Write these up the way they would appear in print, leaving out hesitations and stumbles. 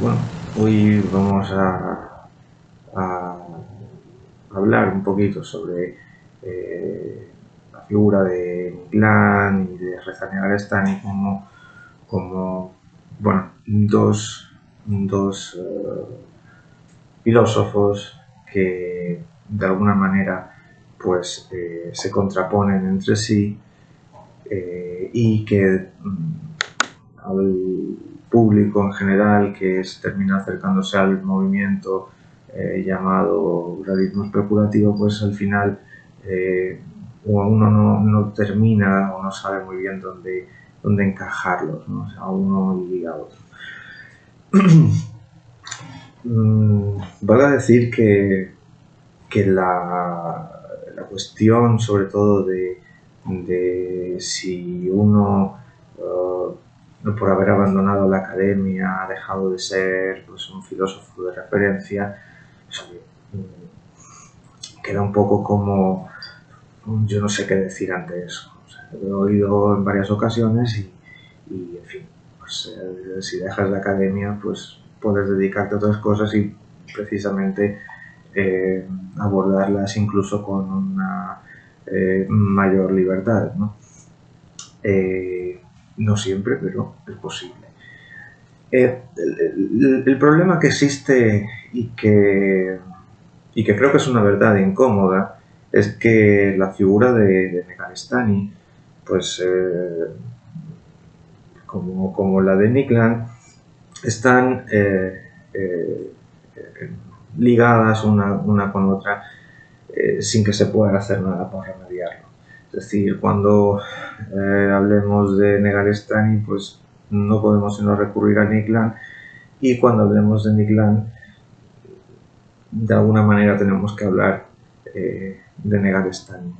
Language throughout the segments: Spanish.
Bueno, hoy vamos a hablar un poquito sobre la figura de Inclán y de Reza Negarestani como bueno, dos filósofos que de alguna manera pues se contraponen entre sí y que al público en general que se termina acercándose al movimiento llamado realismo especulativo, pues al final uno no termina o no sabe muy bien dónde encajarlos, ¿no? O sea, uno liga a otro. Valga decir que la cuestión sobre todo de si uno por haber abandonado la academia ha dejado de ser pues, un filósofo de referencia, queda un poco como yo no sé qué decir ante eso. O sea, lo he oído en varias ocasiones y en fin, pues si dejas la academia pues puedes dedicarte a otras cosas y precisamente abordarlas incluso con una mayor libertad, ¿no? No siempre, pero es posible. El problema que existe y que creo que es una verdad incómoda es que la figura de Negarestani, pues como la de Niklan, están ligadas una con otra sin que se pueda hacer nada por remediarlo. Es decir, cuando hablemos de Negarestani, pues no podemos sino recurrir a Niklan, y cuando hablemos de Niklan, de alguna manera tenemos que hablar de Negarestani.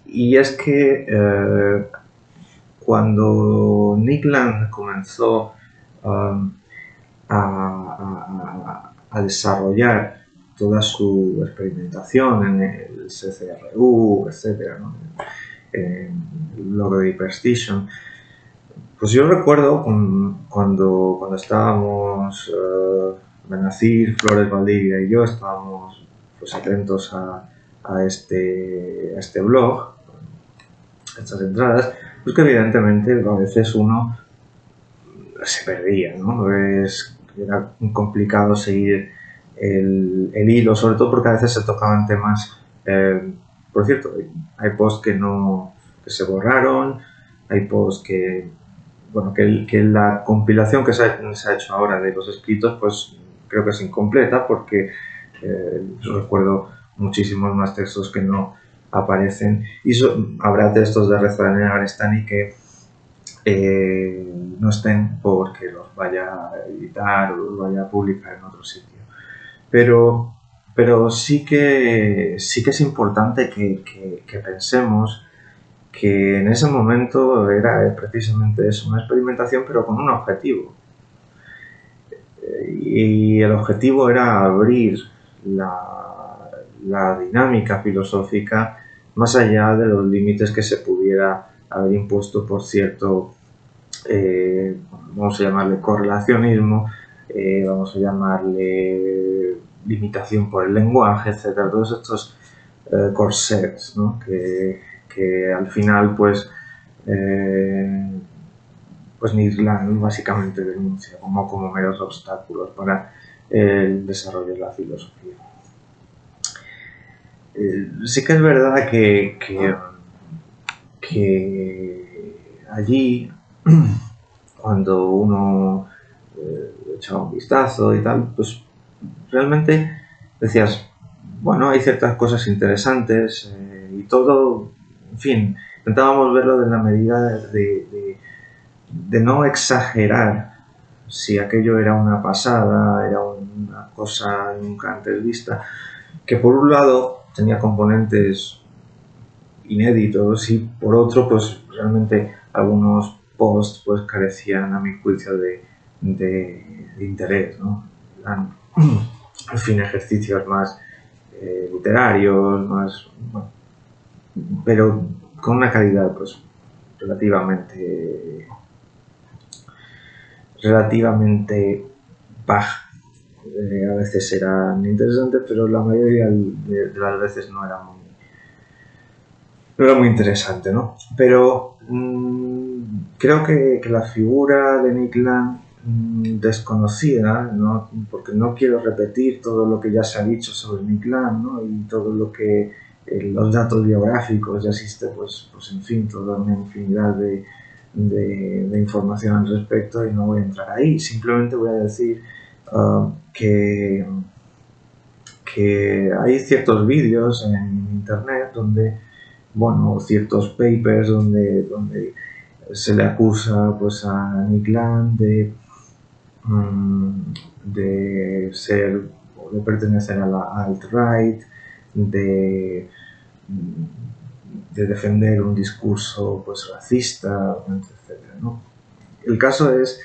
Y es que cuando Niklan comenzó a desarrollar toda su experimentación en el CCRU, etcétera, ¿no? En el blog de Hyperstation, pues yo recuerdo cuando estábamos Benazir, Flores Valdivia y yo estábamos pues atentos a este blog, a estas entradas, pues que evidentemente a veces uno se perdía, ¿no? Era complicado seguir el hilo, sobre todo porque a veces se tocaban temas, por cierto, hay posts que se borraron, hay posts que la compilación que se ha hecho ahora de los escritos, pues creo que es incompleta porque yo recuerdo muchísimos más textos que no aparecen, y habrá textos de Reza Negarestani que no estén porque los vaya a editar o los vaya a publicar en otro sitio. Pero sí que es importante que pensemos que en ese momento era precisamente eso, una experimentación, pero con un objetivo. Y el objetivo era abrir la dinámica filosófica más allá de los límites que se pudiera haber impuesto por cierto, vamos a llamarle correlacionismo, vamos a llamarle limitación por el lenguaje, etcétera, todos estos corsets, ¿no? que al final pues Niklan básicamente denuncia como meros obstáculos para el desarrollo de la filosofía. Sí que es verdad que allí, cuando uno echaba un vistazo y tal, pues realmente decías, bueno, hay ciertas cosas interesantes y todo, en fin, intentábamos verlo de la medida de no exagerar si aquello era una pasada, era una cosa nunca antes vista, que por un lado tenía componentes inéditos y por otro pues realmente algunos posts pues carecían a mi juicio de interés, ¿no? Eran, en fin, ejercicios más literarios, más, bueno, pero con una calidad pues relativamente paja. A veces eran interesantes, pero la mayoría de las veces no era muy interesante, ¿no? Pero creo que la figura de Nick Land, desconocida, ¿no? Porque no quiero repetir todo lo que ya se ha dicho sobre Nick Land, ¿no? Y todo lo que los datos biográficos, ya existe, pues en fin, toda una infinidad de información al respecto, y no voy a entrar ahí. Simplemente voy a decir que hay ciertos vídeos en internet donde, bueno, ciertos papers donde se le acusa, pues, a Nick Land de ser o de pertenecer a la alt-right, de defender un discurso, pues, racista, etc., ¿no? El caso es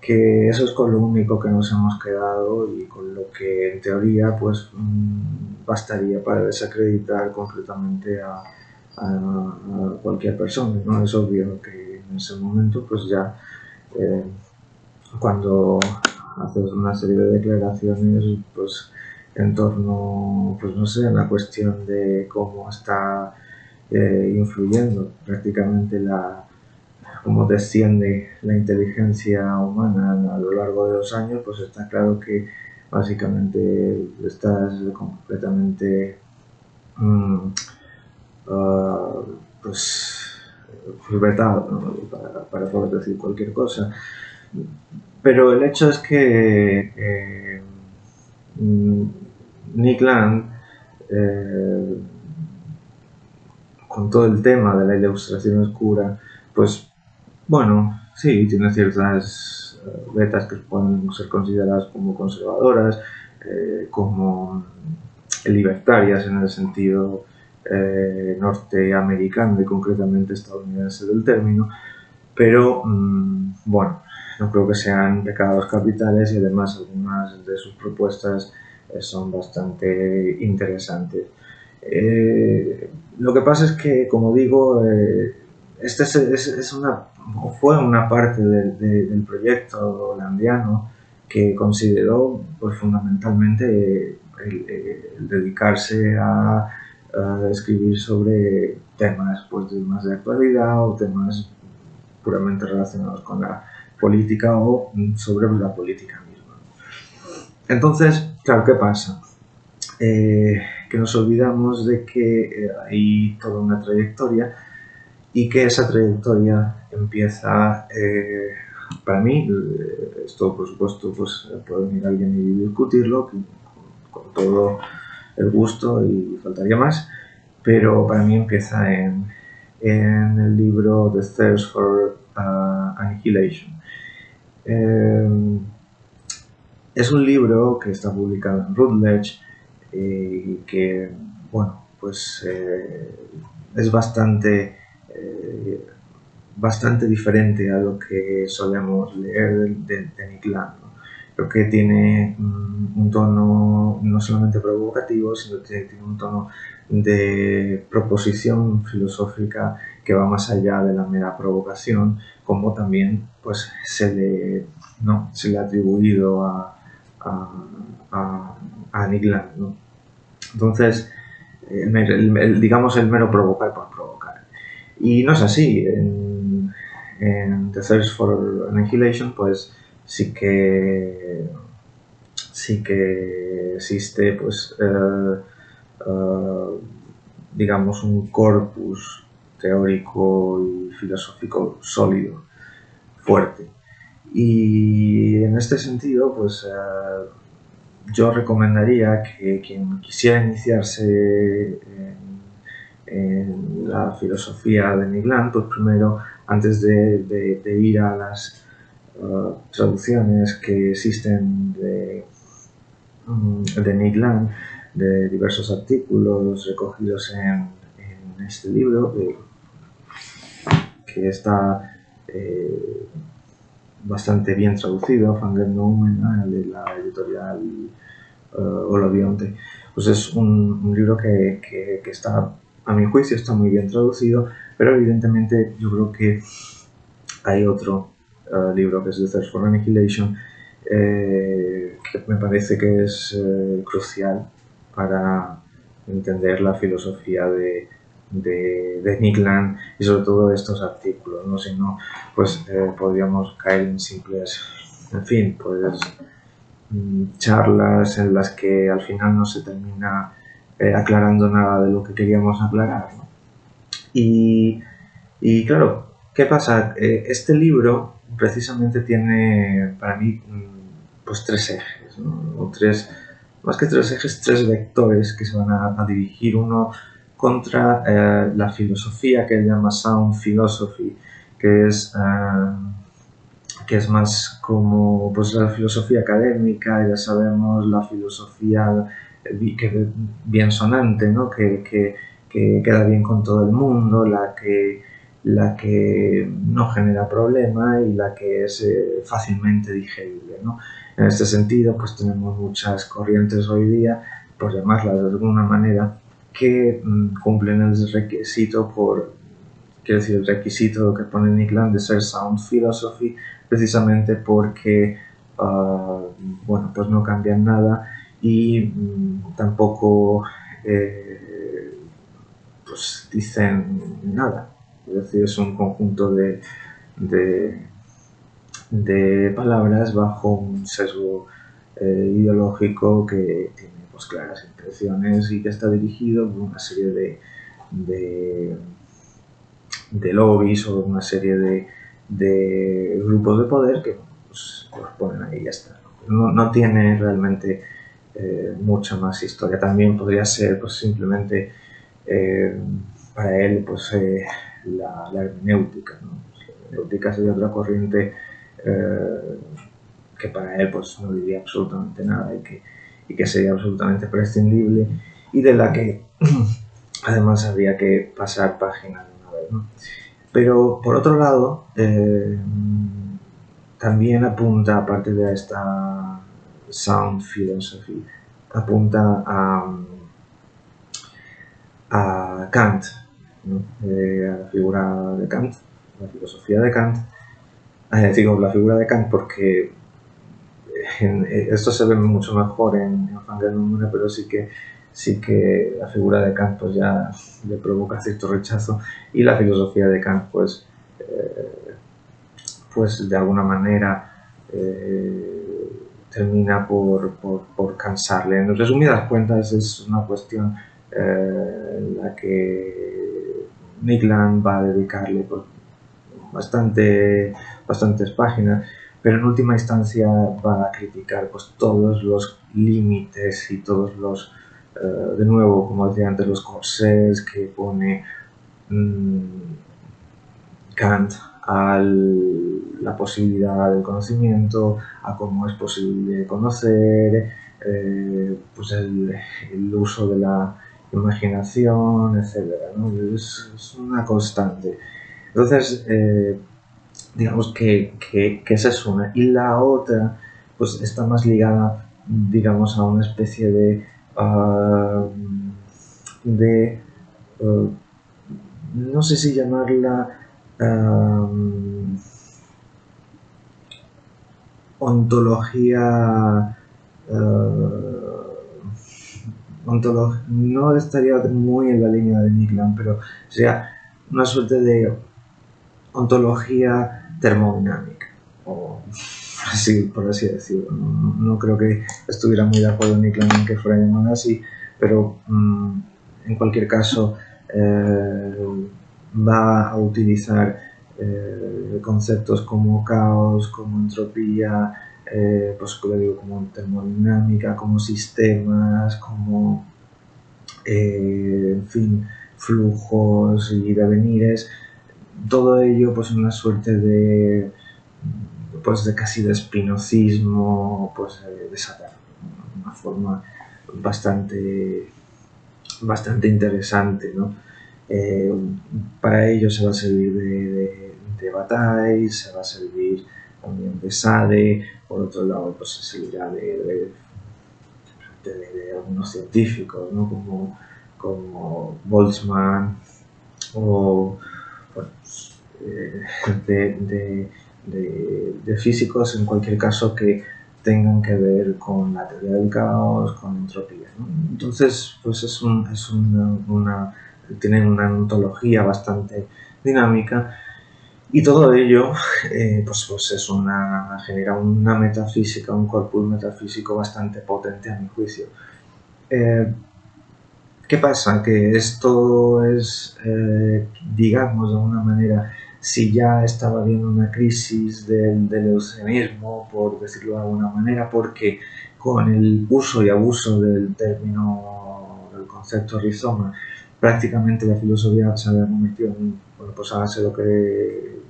que eso es con lo único que nos hemos quedado, y con lo que en teoría, pues, bastaría para desacreditar completamente a cualquier persona, ¿no? Es obvio que en ese momento, pues, ya cuando haces una serie de declaraciones, pues, en torno, pues, no sé, a la cuestión de cómo está influyendo prácticamente cómo desciende la inteligencia humana a lo largo de los años, pues está claro que básicamente estás completamente pues vetado, ¿no? para poder decir cualquier cosa. Pero el hecho es que Nick Land, con todo el tema de la ilustración oscura, pues, bueno, sí, tiene ciertas vetas que pueden ser consideradas como conservadoras, como libertarias en el sentido norteamericano y concretamente estadounidense del término, pero bueno, no creo que sean pecados capitales, y además algunas de sus propuestas son bastante interesantes. Lo que pasa es que, como digo, fue una parte del proyecto landiano que consideró, pues, fundamentalmente el dedicarse a escribir sobre temas, pues, más de actualidad, o temas puramente relacionados con la política, o sobre la política misma. Entonces, claro, ¿qué pasa? Que nos olvidamos de que hay toda una trayectoria, y que esa trayectoria empieza, para mí, esto por supuesto, pues puede venir alguien y discutirlo con todo el gusto, y faltaría más, pero para mí empieza en el libro The Thirst for Annihilation. Es un libro que está publicado en Routledge, y que, bueno, pues es bastante diferente a lo que solemos leer de Nick Land, ¿no? Creo que tiene un tono no solamente provocativo, sino que tiene un tono de proposición filosófica que va más allá de la mera provocación, como también, pues, se le ha atribuido a Nick Land, ¿no? Entonces, digamos, el mero provocar por provocar. Y no es así. En The Thirst for Annihilation, pues sí que existe, pues, digamos, un corpus teórico y filosófico sólido, fuerte. Y en este sentido, pues yo recomendaría que quien quisiera iniciarse en la filosofía de Nick Land, pues primero, antes de ir a las traducciones que existen de Nick Land, de diversos artículos recogidos en este libro, que está bastante bien traducido, Fangenomen, de la editorial Olobionte, pues es un libro que está, a mi juicio, está muy bien traducido, pero evidentemente yo creo que hay otro libro, que es The Thirst for Annihilation, que me parece que es crucial para entender la filosofía de Nick Land y sobre todo de estos artículos, ¿no? Si no, pues podríamos caer en simples, en fin, pues charlas en las que al final no se termina aclarando nada de lo que queríamos aclarar, ¿no? Y claro, ¿qué pasa? Este libro precisamente tiene para mí pues tres ejes, ¿no? O tres, más que tres ejes, tres vectores que se van a dirigir. Uno contra la filosofía que él llama Sound Philosophy, que es más como pues la filosofía académica, ya sabemos, la filosofía bien sonante, ¿no? que queda bien con todo el mundo, la que no genera problema y la que es fácilmente digerible, ¿no? En este sentido, pues tenemos muchas corrientes hoy día, por llamarlas de alguna manera, que cumplen el requisito quiero decir, el requisito que pone Nick Land de ser Sound Philosophy, precisamente porque bueno, pues no cambian nada y tampoco pues dicen nada. Es decir, es un conjunto de palabras bajo un sesgo ideológico que tiene pues claras intenciones y que está dirigido por una serie de lobbies o una serie de grupos de poder que pues, los ponen ahí y ya está. No tiene realmente mucha más historia. También podría ser pues, simplemente para él pues, la hermenéutica, ¿no? La hermenéutica sería otra corriente que para él pues, no diría absolutamente nada y que sería absolutamente prescindible y de la que además habría que pasar página de una vez, ¿no? Pero por otro lado, también apunta, aparte de esta Sound Philosophy, apunta a Kant, ¿no? A la figura de Kant, la filosofía de Kant. Digo la figura de Kant porque esto se ve mucho mejor en Fangen, pero sí que la figura de Kant pues ya le provoca cierto rechazo y la filosofía de Kant pues de alguna manera termina por cansarle. En resumidas cuentas es una cuestión en la que Nick Land va a dedicarle pues, bastantes páginas, pero en última instancia va a criticar pues, todos los límites y todos los, de nuevo, como decía antes, los corsés que pone Kant a la posibilidad del conocimiento, a cómo es posible conocer, pues el uso de la imaginación, etc., ¿no? Es una constante. Entonces, digamos que esa es una. Y la otra, pues está más ligada, digamos, a una especie no sé si llamarla ontología, no estaría muy en la línea de Nick Land, pero sería una suerte de ontología termodinámica, o así, por así decirlo. No creo que estuviera muy de acuerdo Nick Land en que fuera llamada así, pero en cualquier caso va a utilizar conceptos como caos, como entropía, pues como termodinámica, como sistemas, como en fin, flujos y devenires, todo ello pues una suerte de pues de casi de spinozismo pues desatado, una forma bastante interesante, ¿no? Para ello se va a servir de Bataille, se va a servir también de Sade, por otro lado pues se servirá de algunos científicos, ¿no? como Boltzmann o bueno, de físicos en cualquier caso que tengan que ver con la teoría del caos, con entropía, ¿no? Entonces, pues tienen una ontología bastante dinámica, y todo ello genera una metafísica, un corpus metafísico bastante potente a mi juicio. ¿Qué pasa? Que esto es, digamos, de alguna manera, si ya estaba habiendo una crisis del eugenismo, por decirlo de alguna manera, porque con el uso y abuso del concepto rizoma, prácticamente la filosofía se había convertido en, bueno, pues hágase lo que,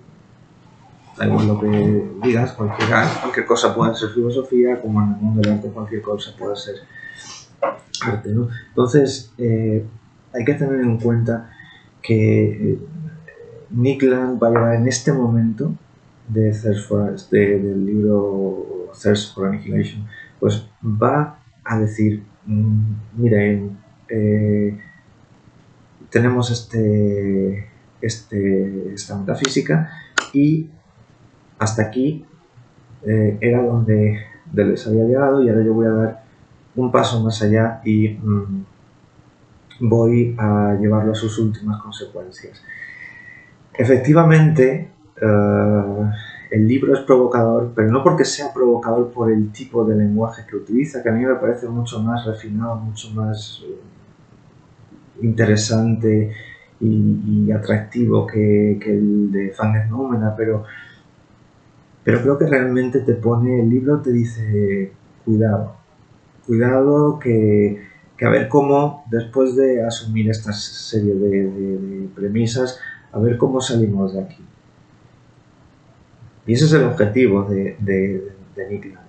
da igual lo que digas, cualquier cosa puede ser filosofía, como en el mundo del arte cualquier cosa puede ser arte, ¿no? Entonces, hay que tener en cuenta que Nick Land va a llevar en este momento del libro Thirst for Annihilation, pues va a decir, miren, tenemos esta metafísica, y hasta aquí era donde les había llegado, y ahora yo voy a dar un paso más allá y voy a llevarlo a sus últimas consecuencias. Efectivamente, el libro es provocador, pero no porque sea provocador por el tipo de lenguaje que utiliza, que a mí me parece mucho más refinado, mucho más interesante y atractivo que el de Fanged Noumena, pero creo que realmente el libro te dice, cuidado, que a ver cómo, después de asumir esta serie de premisas, a ver cómo salimos de aquí. Y ese es el objetivo de Nick Land.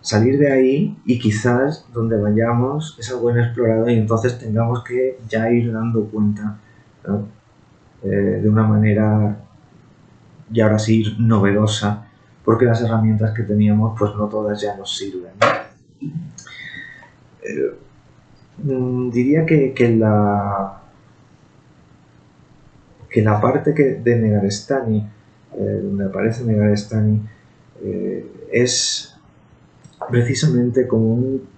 Salir de ahí, y quizás donde vayamos es algo inexplorado, y entonces tengamos que ya ir dando cuenta, ¿no? De una manera, y ahora sí, novedosa, porque las herramientas que teníamos pues no todas ya nos sirven, ¿no? Diría que la parte de Negarestani, donde aparece Negarestani, es precisamente como un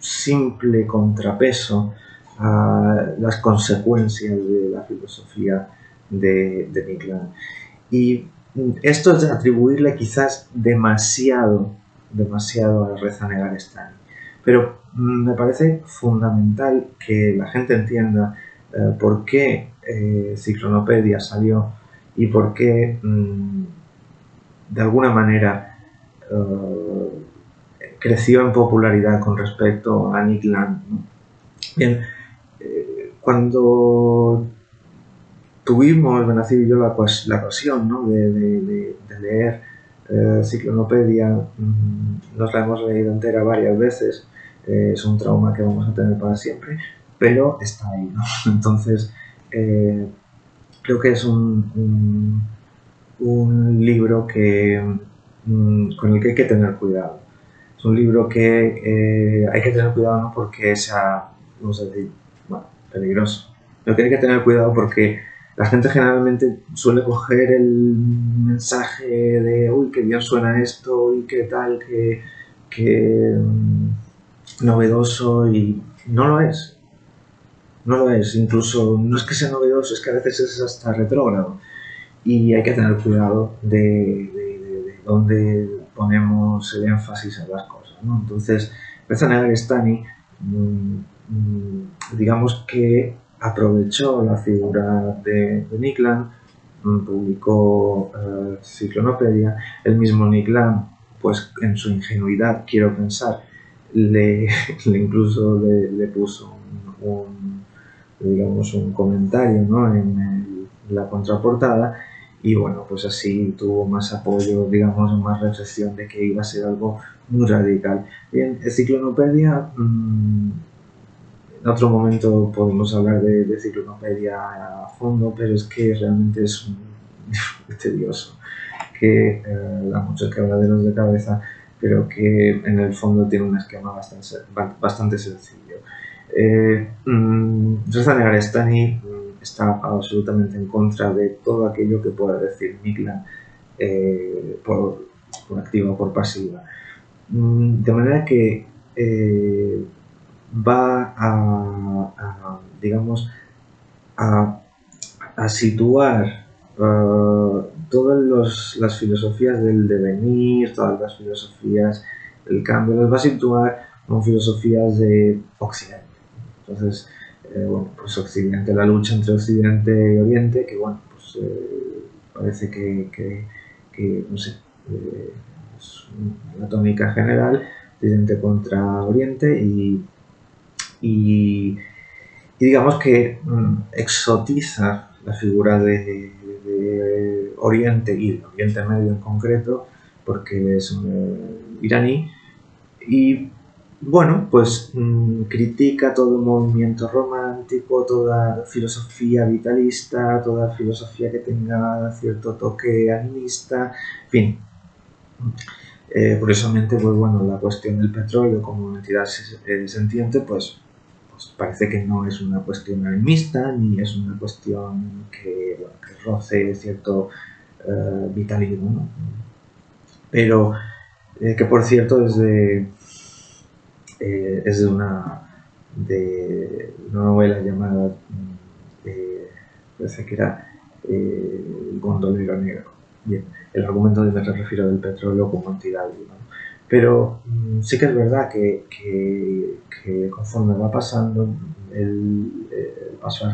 simple contrapeso a las consecuencias de la filosofía de Nick Land. Y esto es de atribuirle quizás demasiado a Reza Negarestani. Pero me parece fundamental que la gente entienda por qué Ciclonopedia salió, y por qué de alguna manera creció en popularidad con respecto a Nick Land, ¿no? Bien, cuando tuvimos, Benazir y yo, la ocasión, ¿no?, de leer Ciclonopedia, nos la hemos leído entera varias veces. Es un trauma que vamos a tener para siempre, pero está ahí, ¿no? Entonces, creo que es un libro con el que hay que tener cuidado. Es un libro que hay que tener cuidado, no porque sea, vamos a decir, peligroso, pero que hay que tener cuidado porque la gente generalmente suele coger el mensaje de uy, qué bien suena esto, y qué tal, que novedoso, y no lo es. No lo es, incluso no es que sea novedoso, es que a veces es hasta retrógrado, y hay que tener cuidado de dónde ponemos el énfasis en las cosas, ¿no? Entonces, Reza Negarestani, digamos que aprovechó la figura de Nick Land, publicó Ciclonopedia. El mismo Nick Land, pues en su ingenuidad, quiero pensar, incluso le puso un comentario, ¿no?, en la contraportada, y bueno, pues así tuvo más apoyo, digamos, más recepción de que iba a ser algo muy radical. Bien, Ciclonopedia, en otro momento podemos hablar de Ciclonopedia a fondo, pero es que realmente es muy tedioso, que da muchos quebraderos de cabeza, pero que en el fondo tiene un esquema bastante sencillo. Reza Negarestani está absolutamente en contra de todo aquello que pueda decir Nick Land, por por activa o por pasiva. De manera que va digamos, a situar todas las filosofías del devenir, todas las filosofías del cambio, las va a situar como filosofías de Occidente. Entonces, bueno, pues Occidente, la lucha entre Occidente y Oriente, que bueno, pues parece que no sé, es una tónica general, Occidente contra Oriente y digamos que exotiza la figura de Oriente y de Oriente Medio en concreto, porque es un iraní, y bueno, pues critica todo movimiento romántico, toda filosofía vitalista, toda filosofía que tenga cierto toque animista, en fin. Curiosamente, pues bueno, la cuestión del petróleo como entidad sentiente, pues parece que no es una cuestión animista, ni es una cuestión que roce cierto vitalismo, ¿no? Pero que por cierto es de una novela llamada parece que era El gondolero negro. Bien, el argumento de que me refiero del petróleo como entidad viva, ¿no? Pero sí que es verdad que conforme va pasando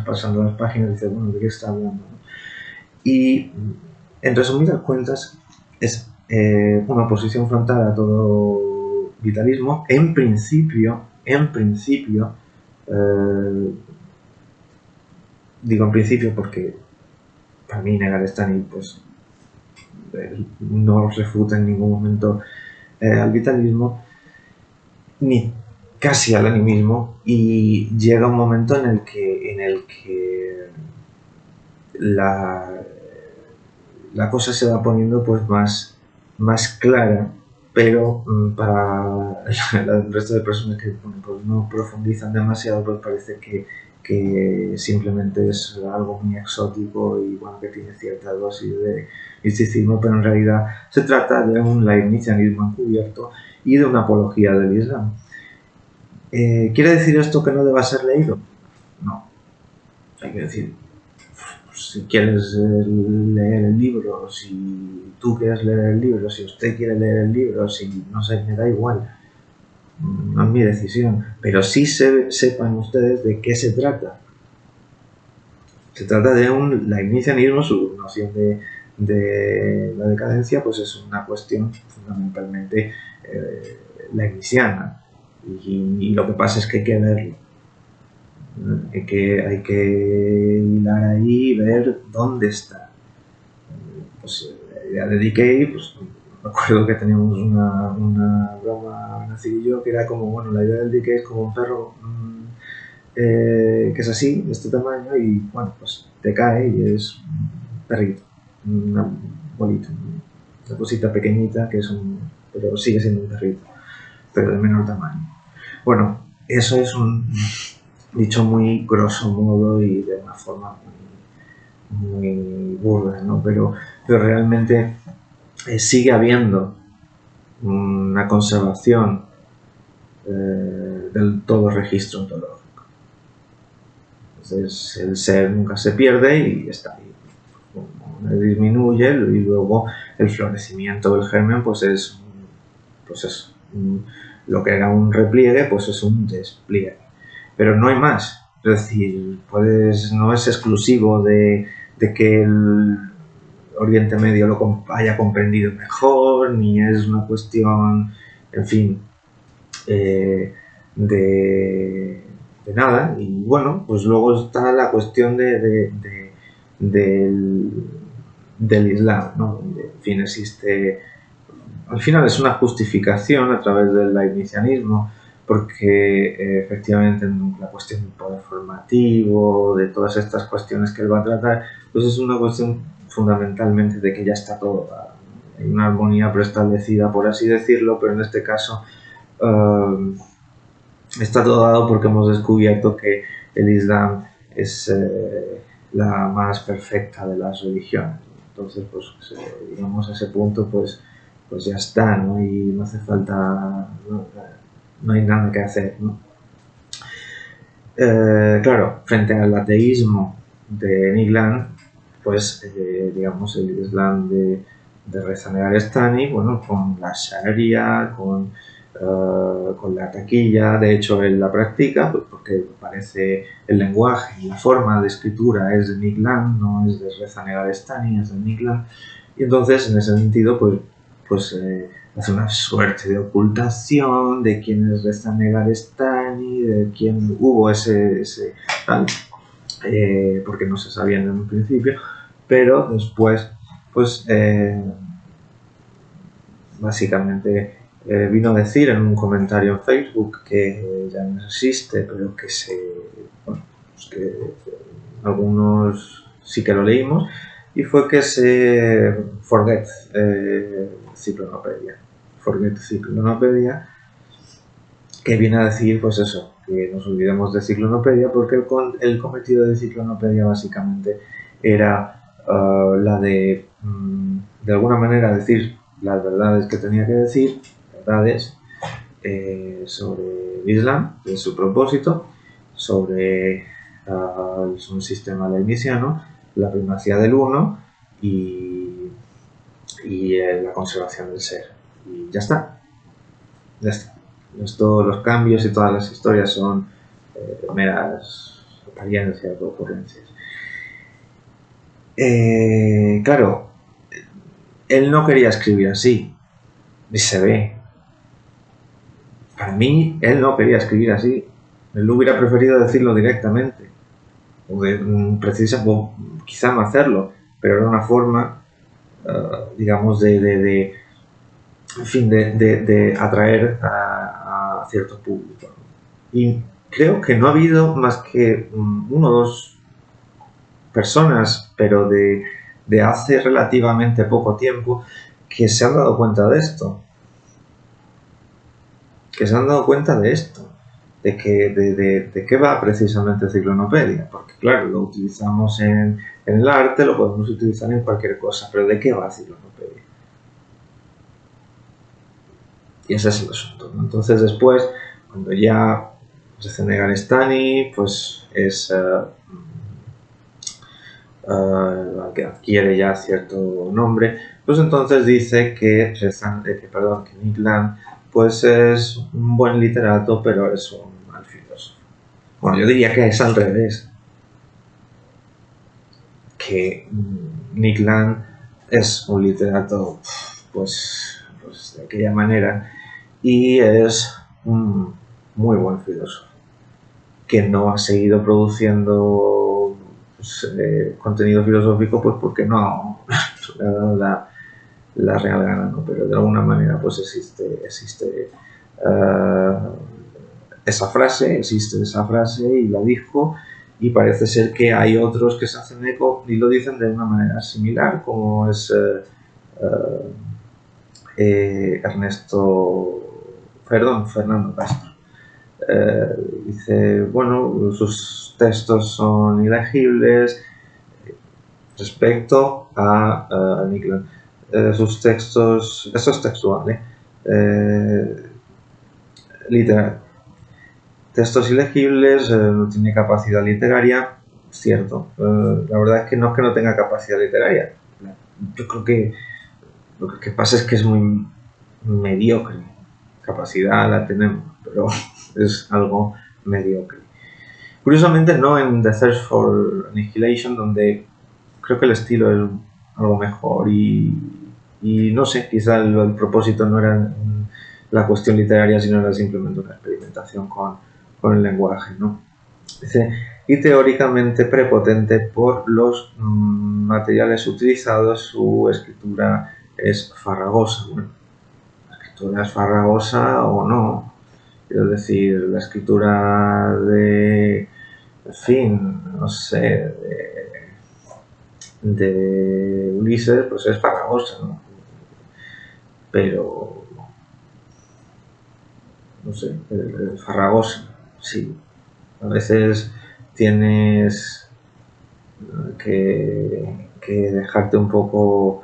pasando las páginas, dices, bueno, ¿de qué está hablando? ¿No? Y en resumidas cuentas es una oposición frontal a todo vitalismo. En principio, digo en principio porque para mí Negarestani pues no refuta en ningún momento al vitalismo ni casi al animismo, y llega un momento en el que la cosa se va poniendo pues más clara, pero para el resto de personas que pues no profundizan demasiado, pues parece que simplemente es algo muy exótico y bueno, que tiene cierta dosis de misticismo, pero en realidad se trata de un leibnizianismo encubierto y de una apología del Islam. ¿Quiere decir esto que no deba ser leído? No. Hay que decir, si quieres leer el libro, si tú quieres leer el libro, si usted quiere leer el libro, si no sé, me da igual, no es mi decisión, pero sí sepan ustedes de qué se trata. Se trata de un leibnizianismo, su noción de la decadencia pues es una cuestión fundamentalmente leibniziana, y lo que pasa es que hay que verlo. Hay que hilar ahí y ver dónde está. Pues la idea de Decay, pues me acuerdo que teníamos una broma, Nací y yo, que era como, bueno, la idea del Decay es como un perro que es así, de este tamaño, y bueno, pues te cae y es un perrito, una bolita, una cosita pequeñita que es pero sigue siendo un perrito, pero de menor tamaño. Bueno, eso es dicho muy grosso modo y de una forma muy burda, ¿no? Pero realmente sigue habiendo una conservación del todo registro ontológico. Entonces el ser nunca se pierde y está ahí. Disminuye y luego el florecimiento del germen pues es lo que era un repliegue pues es un despliegue, pero no hay más. Es decir, no es exclusivo de que el Oriente Medio lo haya comprendido mejor, ni es una cuestión, en fin, de nada. Y bueno, pues luego está la cuestión del Islam, ¿no? En fin, existe, al final es una justificación a través del leibnizianismo, porque efectivamente la cuestión del poder formativo, de todas estas cuestiones que él va a tratar, pues es una cuestión fundamentalmente de que ya está todo dado. Hay una armonía preestablecida, por así decirlo, pero en este caso está todo dado porque hemos descubierto que el Islam es la más perfecta de las religiones. Entonces, pues llegamos a ese punto, pues pues ya está, ¿no? Y no hace falta, no hay nada que hacer, ¿no? Claro, frente al ateísmo de Nick Land, pues digamos el Islam de Reza Negarestani, bueno, con la Sharia, con la taquilla, de hecho él la practica, pues porque parece el lenguaje y la forma de escritura es de Nick Land, no es de Reza Negarestani, es de Nick Land, y entonces en ese sentido pues hace una suerte de ocultación de quién es Reza Negarestani, de quién hubo ese tal, porque no se sabía en un principio, pero después pues básicamente vino a decir en un comentario en Facebook que ya no existe, pero que bueno, pues que algunos sí que lo leímos, y fue que se Forget Ciclonopedia, que viene a decir pues eso, que nos olvidemos de Ciclonopedia, porque el cometido de Ciclonopedia básicamente era la de alguna manera decir las verdades que tenía que decir, verdades sobre el Islam, de su propósito, sobre un sistema leibniziano, la primacía del uno y la conservación del ser. Y ya está. Ya está. Todos los cambios y todas las historias son meras apariencias o ocurrencias. Claro, él no quería escribir así, y se ve. Para mí, él no quería escribir así. Él hubiera preferido decirlo directamente. O quizá no hacerlo, pero era una forma, digamos, de atraer a cierto público. Y creo que no ha habido más que uno o dos personas, pero de hace relativamente poco tiempo, que se han dado cuenta de esto. De qué va precisamente Ciclonopedia, porque claro, lo utilizamos en el arte, lo podemos utilizar en cualquier cosa, pero ¿de qué va Ciclonopedia? Y ese es el asunto, ¿no? Entonces después, cuando ya Reza Negarestani pues es que adquiere ya cierto nombre, pues entonces dice que Nick Land pues es un buen literato, pero es un mal filósofo. Bueno, yo diría que es al revés, que Nick Land es un literato pues de aquella manera y es un muy buen filósofo que no ha seguido produciendo contenido filosófico pues porque no le ha dado la real gana, ¿no? Pero de alguna manera pues existe esa frase y la dijo, y parece ser que hay otros que se hacen eco y lo dicen de una manera similar, como es Fernando Castro. Dice, bueno, sus textos son ilegibles respecto a Nick Land. Sus textos, esto es textual, literal. Textos ilegibles, no tiene capacidad literaria, cierto. La verdad es que no tenga capacidad literaria. Yo creo que lo que pasa es que es muy mediocre. Capacidad la tenemos, pero es algo mediocre. Curiosamente no en The Search for Annihilation, donde creo que el estilo es algo mejor y no sé, quizá el propósito no era la cuestión literaria, sino era simplemente una experimentación con el lenguaje, ¿no? Dice, y teóricamente prepotente por los materiales utilizados, su escritura es farragosa. Bueno, la escritura es farragosa o no. Quiero decir, la escritura en fin, no sé, de Ulises, pues es farragosa, ¿no? Pero, no sé, farragosa, sí. A veces tienes que dejarte un poco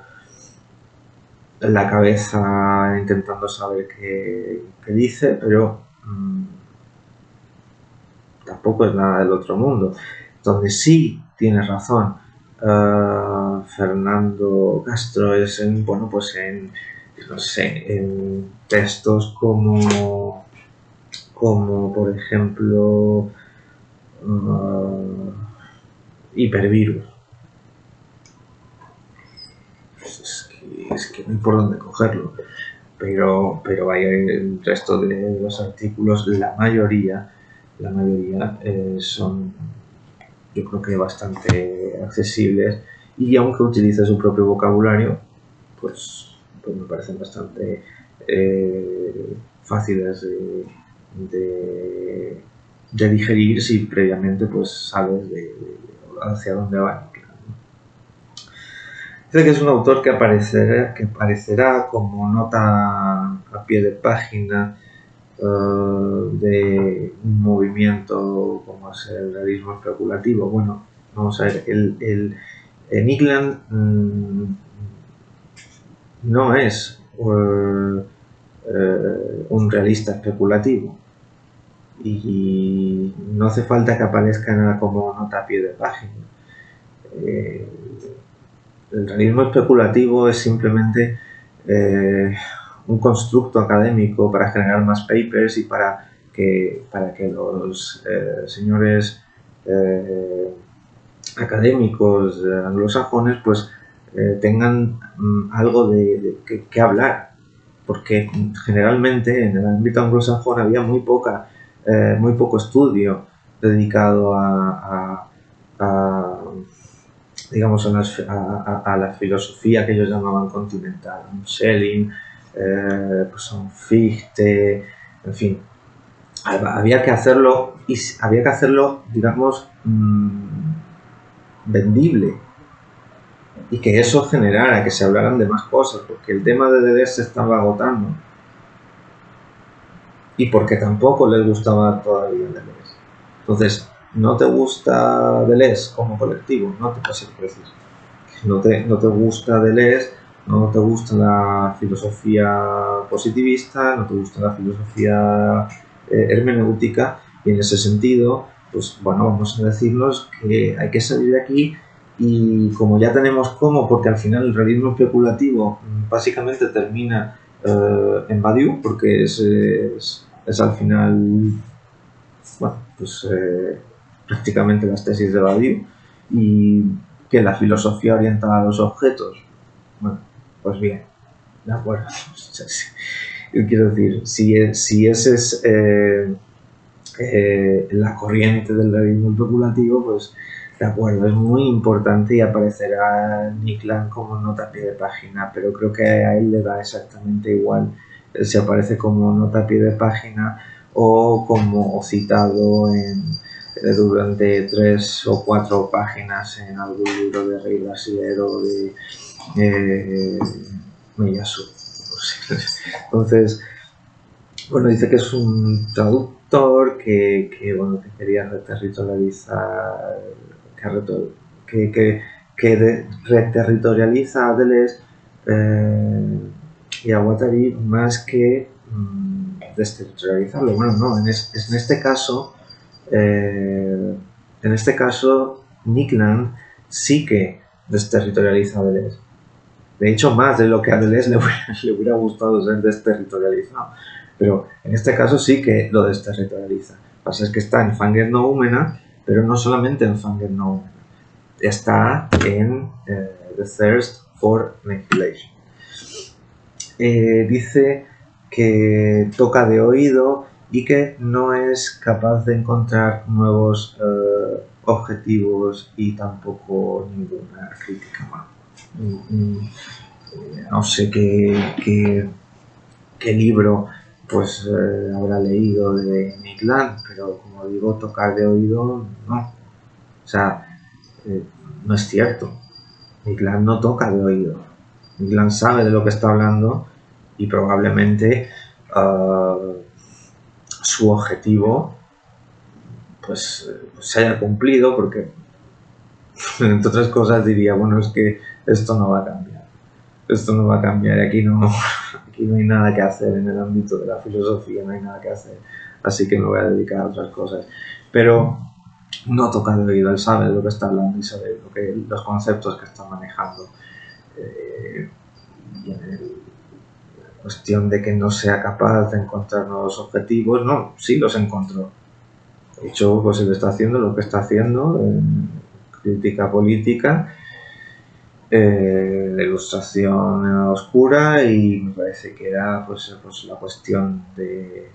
la cabeza intentando saber qué dice, pero tampoco es nada del otro mundo. Donde sí tienes razón, Fernando Castro, es en, bueno, pues no sé, en textos como por ejemplo Hipervirus. Es que no hay por dónde cogerlo, pero vaya, el resto de los artículos, la mayoría son, yo creo que bastante accesibles, y aunque utilice su propio vocabulario, pues me parecen bastante fáciles de digerir si previamente pues sabes hacia dónde va. Dice que es un autor que aparecerá como nota a pie de página de un movimiento como es el realismo especulativo. Bueno, vamos a ver, el Nick Land no es un realista especulativo, y no hace falta que aparezca nada como nota a pie de página. El realismo especulativo es simplemente un constructo académico para generar más papers y para que los señores académicos anglosajones pues tengan algo de que hablar, porque generalmente en el ámbito anglosajón había muy poco estudio dedicado a digamos a la filosofía que ellos llamaban continental, Schelling, pues un Fichte, en fin. Había que hacerlo, digamos, vendible, y que eso generara que se hablaran de más cosas, porque el tema de Deleuze se estaba agotando y porque tampoco les gustaba todavía Deleuze. Entonces, ¿no te gusta Deleuze como colectivo? No te puedes decir. No te gusta Deleuze, no te gusta la filosofía positivista, no te gusta la filosofía hermenéutica, y en ese sentido, pues bueno, vamos a decirnos que hay que salir de aquí, y como ya tenemos cómo, porque al final el realismo especulativo básicamente termina en Badiou, porque es al final, bueno, pues prácticamente las tesis de Badiou, y que la filosofía orientada a los objetos, bueno, pues bien, de acuerdo. Quiero decir, si ese es la corriente del realismo especulativo, pues de acuerdo, es muy importante y aparecerá Nick Land como nota a pie de página, pero creo que a él le da exactamente igual si aparece como nota a pie de página o como citado durante 3 o 4 páginas en algún libro de Rey Brasileiro o de Miyasu. Entonces, bueno, dice que es un traductor que quería reterritorializar, que reterritorializa a Deleuze y a Guattari más que desterritorializarlo. Bueno, no, en este caso Nick Land sí que desterritorializa a Deleuze. De hecho, más de lo que a Deleuze le hubiera gustado ser desterritorializado. Pero en este caso sí que lo desterritorializa. Lo que pasa es que está en Fangers Noumena, pero no solamente en Fangers Noumena. Está en The Thirst for Annihilation. Dice que toca de oído y que no es capaz de encontrar nuevos objetivos y tampoco ninguna crítica. No sé qué libro pues habrá leído de Nick Land, pero como digo, tocar de oído no. O sea, no es cierto. Nick Land no toca de oído. Nick Land sabe de lo que está hablando y probablemente su objetivo pues se haya cumplido, porque entre otras cosas diría, bueno, es que esto no va a cambiar. esto no va a cambiar, aquí no hay nada que hacer en el ámbito de la filosofía, no hay nada que hacer, así que me voy a dedicar a otras cosas. Pero no toca de oído, él sabe de lo que está hablando y sabe los conceptos que está manejando. Y en la cuestión de que no sea capaz de encontrar nuevos objetivos, no, sí los encontró. De hecho, pues él está haciendo lo que está haciendo en crítica política, la ilustración oscura, y me parece que era pues la cuestión de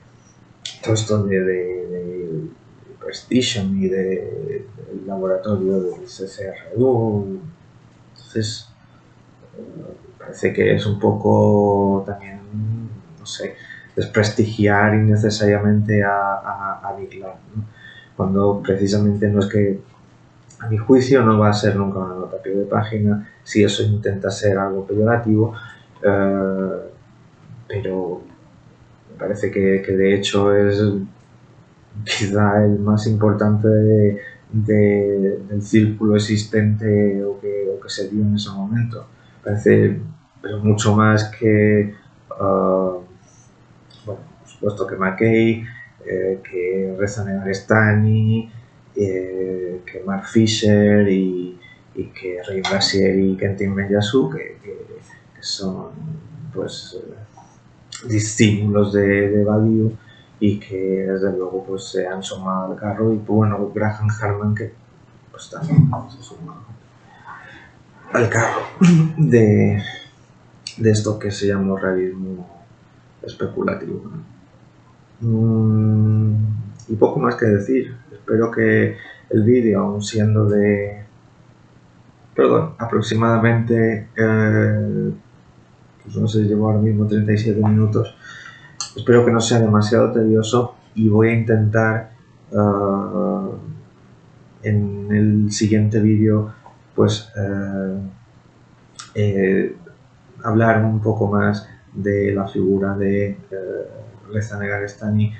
todo esto de Prestige y del laboratorio del CCRU. Entonces parece que es un poco también, no sé, desprestigiar innecesariamente a Nick Land, ¿no? Cuando precisamente no es que, a mi juicio, no va a ser nunca una nota a pie de página, si eso intenta ser algo peyorativo, pero me parece que de hecho es quizá el más importante del círculo existente o que se dio en ese momento. Parece, pero mucho más que, bueno, por supuesto que McKay, que Reza Negarestani, que Mark Fisher y que Ray Brasier y Kentin Meyasu, que son pues discípulos de Badiou y que desde luego pues se han sumado al carro, y bueno, Graham Harman, que pues también se suma al carro de esto que se llama realismo especulativo. Y poco más que decir. Espero que el vídeo, aun siendo de aproximadamente pues no sé, llevo ahora mismo 37 minutos, espero que no sea demasiado tedioso, y voy a intentar en el siguiente vídeo pues hablar un poco más de la figura de Reza Negarestani,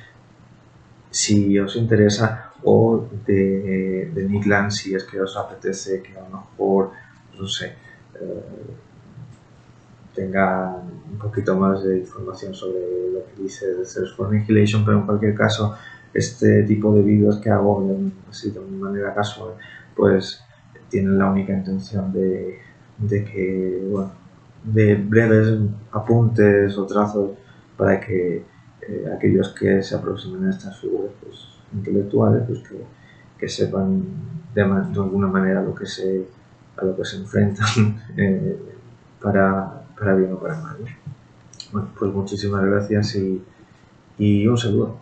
si os interesa, o de Nick Land, si es que os apetece que a lo mejor, no sé, tenga un poquito más de información sobre lo que dice de Search for Annihilation. Pero en cualquier caso, este tipo de vídeos que hago así de manera casual, pues tienen la única intención de que, bueno, de breves apuntes o trazos para que aquellos que se aproximen a estas figuras pues, intelectuales, pues que sepan de alguna manera a lo que se enfrentan, para bien o para mal. Bueno, pues muchísimas gracias y un saludo.